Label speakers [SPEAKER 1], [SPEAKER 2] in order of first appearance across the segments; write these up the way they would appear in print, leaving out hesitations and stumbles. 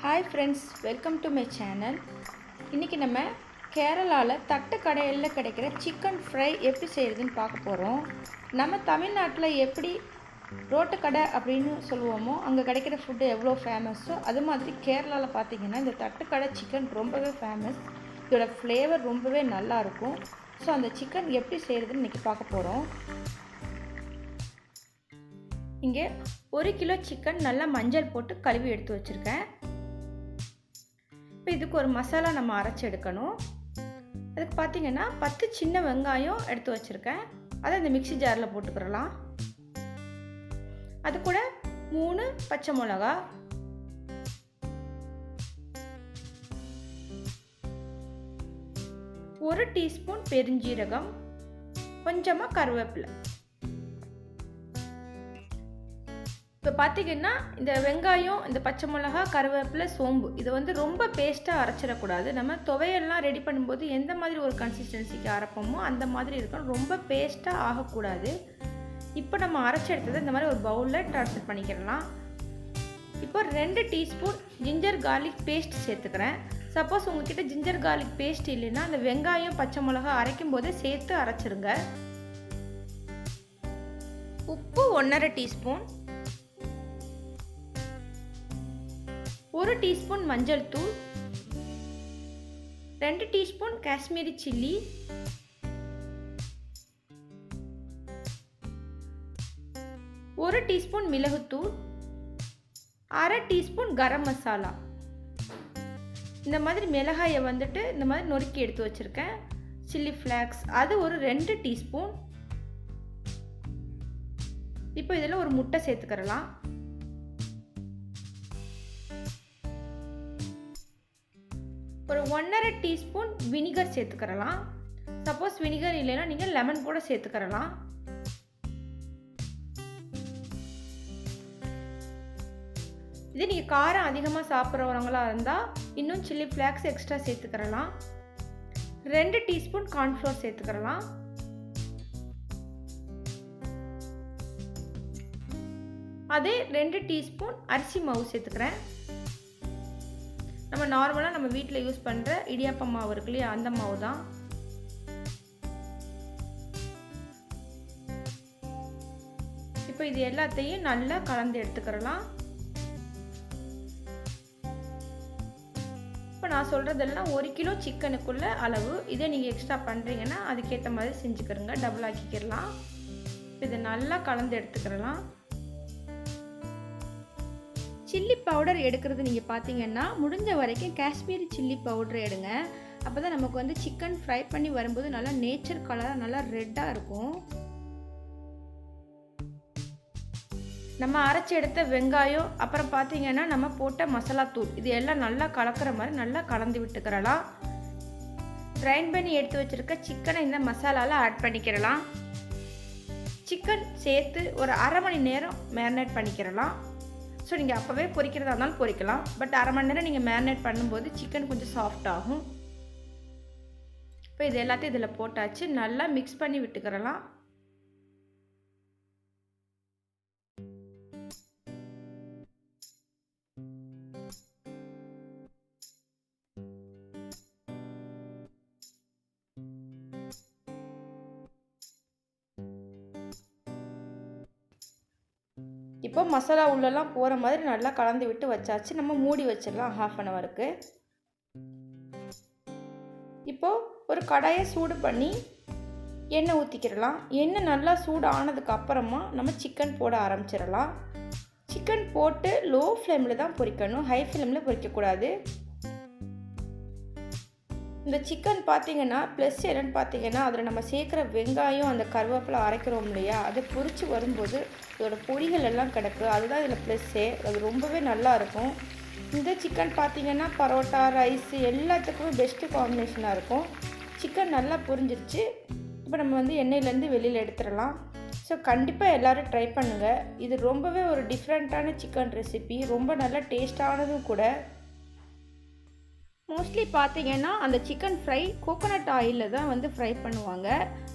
[SPEAKER 1] Hi friends, welcome to my channel. இன்னைக்கு நம்ம கேரளால தட்டு கடையில கிடைக்கிற chicken fry எப்படி செய்யறதுன்னு பார்க்க போறோம். நம்ம தமிழ்நாட்டுல எப்படி ரோட்டு கடை அப்படினு சொல்லுவோமோ அங்க கிடைக்கிற ஃபுட் எவ்வளவு ஃபேமஸோ அது மாதிரி கேரளால பாத்தீங்கன்னா இந்த தட்டுக்கடை chicken ரொம்பவே ஃபேமஸ். இதோட ஃப்ளேவர் ரொம்பவே நல்லா இருக்கும். சோ அந்த chicken எப்படி செய்யறதுன்னு இன்னைக்கு பார்க்க போறோம். இங்க 1 கிலோ chicken நல்லா மஞ்சள் போட்டு கழுவி எடுத்து வச்சிருக்கேன். இப்போ இதுக்கு ஒரு மசாலா நம்ம அரைச்சு எடுக்கணும். அதுக்கு பாத்தீங்கன்னா 10 சின்ன வெங்காயம் எடுத்து வச்சிருக்கேன். அதை இந்த மிக்ஸி ஜார்ல போட்டுக்கறலாம். அது கூட 3 பச்சை மிளகாய், 1 டீஸ்பூன் பெருஞ்சீரகம், கொஞ்சமா கருவேப்பிலை. இப்போ பாத்தீங்கன்னா இந்த வெங்காயம், இந்த பச்சை மிளகாய், கருவேப்பிலை, சோம்பு இது வந்து ரொம்ப பேஸ்டா அரைச்சிட கூடாது. நம்ம துவையெல்லாம் ரெடி பண்ணும்போது எந்த மாதிரி ஒரு கன்சிஸ்டன்சிக்கு அரைப்போமோ அந்த மாதிரி இருக்கணும். ரொம்ப பேஸ்டா ஆக கூடாது. இப்போ நம்ம அரைச்சு எடுத்ததை இந்த மாதிரி ஒரு பவுல்ல ட்ரான்ஸ்ஃபர் பண்ணிக்கலாம். இப்போ 2 டீஸ்பூன் ஜிஞ்சர் garlic பேஸ்ட் சேர்த்துக்கிறேன். சப்போஸ் உங்ககிட்ட ஜிஞ்சர் garlic பேஸ்ட் இல்லைன்னா அந்த வெங்காயம், பச்சை மிளகாய் அரைக்கும் போதே சேர்த்து அரைச்சிருங்க. உப்பு 1/2 டீஸ்பூன், 1 டீஸ்பூன் மஞ்சள் தூள், 2 டீஸ்பூன் காஷ்மீரி சில்லி, 1 டீஸ்பூன் மிளகுத்தூள், 1/2 டீஸ்பூன் கரம் மசாலா. இந்த மாதிரி மிளகாயை வந்துட்டு இந்த மாதிரி நொறுக்கி எடுத்து வச்சிருக்கேன். சில்லி ஃப்ளாக்ஸ் அது ஒரு 2 டீஸ்பூன். இப்போ இதில் ஒரு முட்டை சேர்த்துக்கிறலாம். ஒரு 1/2 டீஸ்பூன் வினிகர் சேர்த்துக்கிறலாம். சப்போஸ் வினிகர் இல்லைன்னா நீங்கள் லெமன் கூட சேர்த்துக்கிறலாம். இது நீங்கள் காரம் அதிகமாக சாப்பிட்றவங்களா இருந்தால் இன்னும் சில்லி ஃப்ளாக்ஸ் எக்ஸ்ட்ரா சேர்த்துக்கிறலாம். 2 டீஸ்பூன் கார்ன்ஃப்ளோர் சேர்த்துக்கிறலாம். அதே 2 டீஸ்பூன் அரிசி மாவு சேர்த்துக்கிறேன். நம்ம நார்மலாக நம்ம வீட்டில் யூஸ் பண்ணுற இடியாப்ப மாவு இருக்கு இல்லையா, அந்த மாவு தான். இப்போ இது எல்லாத்தையும் நல்லா கலந்து எடுத்துக்கிறலாம். இப்போ நான் சொல்கிறதெல்லாம் 1 கிலோ சிக்கனுக்குள்ள அளவு. இதை நீங்கள் எக்ஸ்ட்ரா பண்ணுறீங்கன்னா அதுக்கேற்ற மாதிரி செஞ்சுக்கிறங்க, டபுள் ஆக்கிக்கிறலாம். இதை நல்லா கலந்து எடுத்துக்கிறலாம். சில்லி பவுடர் எடுக்கிறது நீங்கள் பார்த்தீங்கன்னா முடிஞ்ச வரைக்கும் காஷ்மீரி சில்லி பவுடர் எடுங்க. அப்போ தான் நமக்கு வந்து சிக்கன் ஃப்ரை பண்ணி வரும்போது நல்லா நேச்சர் கலராக நல்லா ரெட்டாக இருக்கும். நம்ம அரைச்சி எடுத்த வெங்காயம், அப்புறம் பார்த்தீங்கன்னா நம்ம போட்ட மசாலா தூள் இது எல்லாம் நல்லா கலக்கிற மாதிரி நல்லா கலந்து விட்டுக்கிறலாம். கிரைண்ட் பண்ணி எடுத்து வச்சுருக்க சிக்கனை இந்த மசாலாவில் ஆட் பண்ணிக்கிறலாம். சிக்கன் சேர்த்து ஒரு 1/2 மணி நேரம் மேரினேட் பண்ணிக்கிறலாம். ஸோ நீங்கள் அப்போவே பொரிக்கிறதா இருந்தாலும் பொரிக்கலாம். பட் 1/2 மணி நேரம் நீங்கள் மேரினேட் பண்ணும்போது சிக்கன் கொஞ்சம் சாஃப்ட் ஆகும். இப்போ இது எல்லாத்தையும் இதில் போட்டாச்சு. நல்லா மிக்ஸ் பண்ணி விட்டுக்கிறலாம். இப்போ மசாலா உள்ளெல்லாம் போகிற மாதிரி நல்லா கலந்து விட்டு வச்சாச்சு. நம்ம மூடி வச்சிடலாம் 1/2 அன் ஹவருக்கு. இப்போது ஒரு கடாயை சூடு பண்ணி எண்ணெய் ஊற்றிக்கிடலாம். எண்ணெய் நல்லா சூடு ஆனதுக்கு அப்புறமா நம்ம சிக்கன் போட ஆரம்பிச்சிடலாம். சிக்கன் போட்டு லோ ஃப்ளேமில் தான் பொரிக்கணும், ஹை ஃப்ளேமில் பொரிக்கக்கூடாது. இந்த சிக்கன் பார்த்தீங்கன்னா ப்ளஸ் என்னென்னு பார்த்தீங்கன்னா அதில் நம்ம சேர்க்குற வெங்காயம், அந்த கருவேப்பிலை அரைக்கிறோம் இல்லையா, அது பொரிச்சு வரும்போது இதோட பொடிகள் எல்லாம் கிடக்கு. அதுதான் இதில் ப்ளஸ்ஸே. அது ரொம்பவே நல்லா இருக்கும். இந்த சிக்கன் பார்த்தீங்கன்னா பரோட்டா, ரைஸ் எல்லாத்துக்குமே பெஸ்ட்டு காம்பினேஷனாக இருக்கும். சிக்கன் நல்லா பொரிஞ்சிருச்சு. இப்போ நம்ம வந்து எண்ணெயிலேருந்து வெளியில் எடுத்துடலாம். ஸோ கண்டிப்பாக எல்லோரும் ட்ரை பண்ணுங்கள். இது ரொம்பவே ஒரு டிஃப்ரெண்ட்டான சிக்கன் ரெசிபி, ரொம்ப நல்லா டேஸ்டானதும் கூட. மோஸ்ட்லி பார்த்தீங்கன்னா அந்த சிக்கன் ஃப்ரை கோகோனட் ஆயிலில் தான் வந்து ஃப்ரை பண்ணுவாங்க.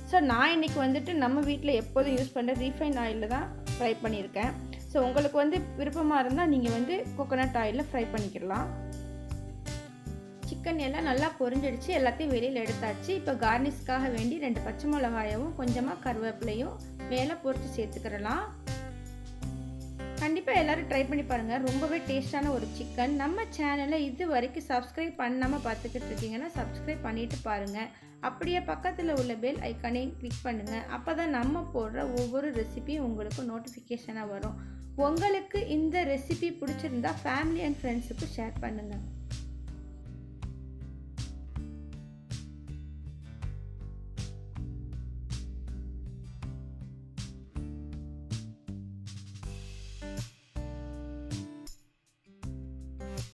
[SPEAKER 1] ஸோ நான் இன்றைக்கி வந்துட்டு நம்ம வீட்டில் எப்போதும் யூஸ் பண்ணுற ரீஃபைண்ட் ஆயிலில் தான் ஃப்ரை பண்ணியிருக்கேன். ஸோ உங்களுக்கு வந்து விருப்பமாக இருந்தால் நீங்கள் வந்து கோகோனட் ஆயிலில் ஃப்ரை பண்ணிக்கலாம். சிக்கன் எல்லாம் நல்லா பொரிஞ்சிடுச்சு, எல்லாத்தையும் வெளியில் எடுத்தாச்சு. இப்போ கார்னிஷ்காக வேண்டி 2 பச்சை மிளகாயவும் கொஞ்சமாக கருவேப்பிலையும் மேலே பொரித்து சேர்த்துக்கிறலாம். கண்டிப்பாக எல்லோரும் ட்ரை பண்ணி பாருங்கள், ரொம்பவே டேஸ்டான ஒரு சிக்கன். நம்ம சேனலை இது வரைக்கும் சப்ஸ்கிரைப் பண்ணாமல் பார்த்துக்கிட்டு இருக்கீங்கன்னா சப்ஸ்கிரைப் பண்ணிவிட்டு பாருங்கள். அப்படியே பக்கத்தில் உள்ள பெல் ஐக்கானை கிளிக் பண்ணுங்கள். அப்போ தான் நம்ம போடுற ஒவ்வொரு ரெசிபியும் உங்களுக்கு நோட்டிஃபிகேஷனாக வரும். உங்களுக்கு இந்த ரெசிபி பிடிச்சிருந்தா ஃபேமிலி அண்ட் ஃப்ரெண்ட்ஸுக்கு ஷேர் பண்ணுங்கள்.